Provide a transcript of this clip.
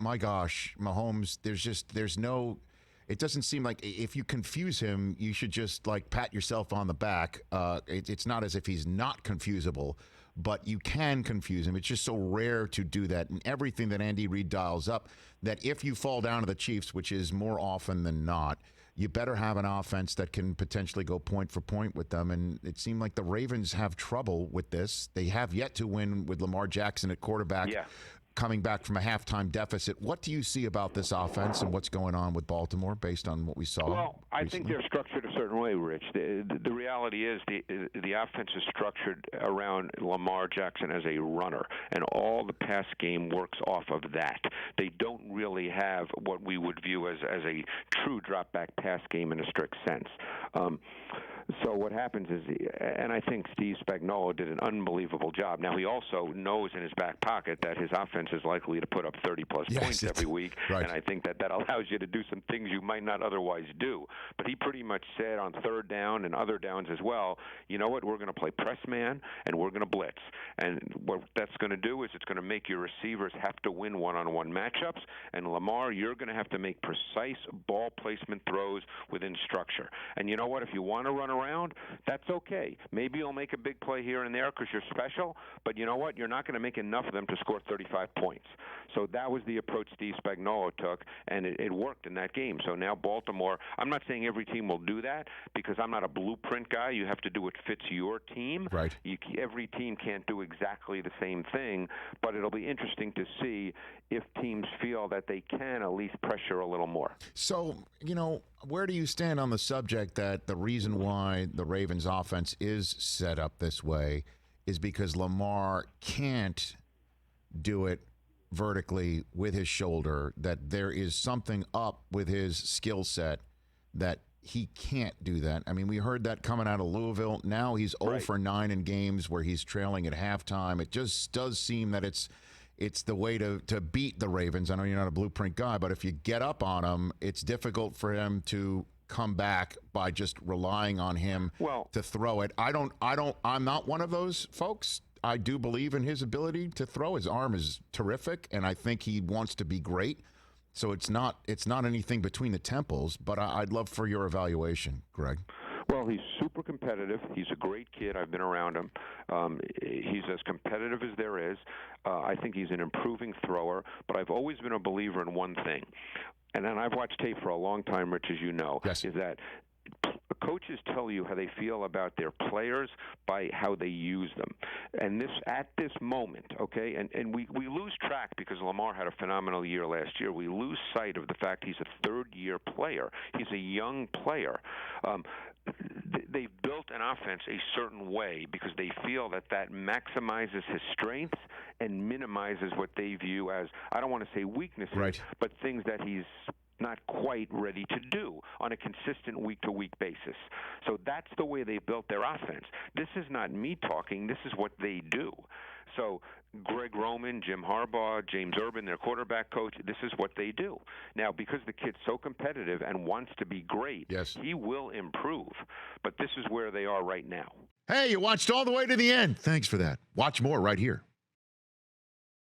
my gosh, Mahomes, there's no, it doesn't seem like if you confuse him, you should just like pat yourself on the back. It's not as if he's not confusable, but you can confuse him. It's just so rare to do that. And everything that Andy Reid dials up, that if you fall down to the Chiefs, which is more often than not, you better have an offense that can potentially go point for point with them. And it seemed like the Ravens have trouble with this. They have yet to win with Lamar Jackson at quarterback. Yeah. Coming back from a halftime deficit. What do you see about this offense and what's going on with Baltimore based on what we saw? Well, I think they're structured a certain way, Rich. The reality is the offense is structured around Lamar Jackson as a runner, and all the pass game works off of that. They don't really have what we would view as a true drop-back pass game in a strict sense. So what happens is, and I think Steve Spagnuolo did an unbelievable job. Now, he also knows in his back pocket that his offense is likely to put up 30-plus points every week, right. And I think that allows you to do some things you might not otherwise do. But he pretty much said on third down and other downs as well, you know what, we're going to play press man and we're going to blitz. And what that's going to do is it's going to make your receivers have to win one-on-one matchups. And Lamar, you're going to have to make precise ball placement throws within structure. And you know what, if you want to run around, that's okay. Maybe you'll make a big play here and there because you're special, but you know what? You're not going to make enough of them to score 35 points. So that was the approach Steve Spagnuolo took, and it worked in that game. So now Baltimore, I'm not saying every team will do that because I'm not a blueprint guy. You have to do what fits your team. Right. Every team can't do exactly the same thing, but it'll be interesting to see if teams feel that they can at least pressure a little more. So, where do you stand on the subject that the reason why the Ravens offense is set up this way is because Lamar can't do it vertically with his shoulder, that there is something up with his skill set that he can't do that. I mean, we heard that coming out of Louisville. Now he's 0 for 9 in games where he's trailing at halftime. It just does seem that it's the way to beat the Ravens. I know you're not a blueprint guy, but if you get up on him, it's difficult for him to come back by just relying on him to throw it. I'm not one of those folks. I do believe in his ability to throw. His arm is terrific, and I think he wants to be great. So it's not anything between the temples, but I'd love for your evaluation, Greg. Well, he's super competitive. He's a great kid. I've been around him. He's as competitive as there is. I think he's an improving thrower, but I've always been a believer in one thing, and I've watched tape for a long time, Rich, as you know, yes. Is that coaches tell you how they feel about their players by how they use them. And at this moment, okay, and we lose track because Lamar had a phenomenal year last year. We lose sight of the fact he's a third-year player. He's a young player. They've built an offense a certain way because they feel that maximizes his strengths and minimizes what they view as, I don't want to say weaknesses, right, but things that he's not quite ready to do on a consistent week-to-week basis. So that's the way they built their offense. This is not me talking. This is what they do. So Greg Roman, Jim Harbaugh, James Urban, their quarterback coach, this is what they do. Now, because the kid's so competitive and wants to be great, yes, he will improve. But this is where they are right now. Hey, you watched all the way to the end. Thanks for that. Watch more right here.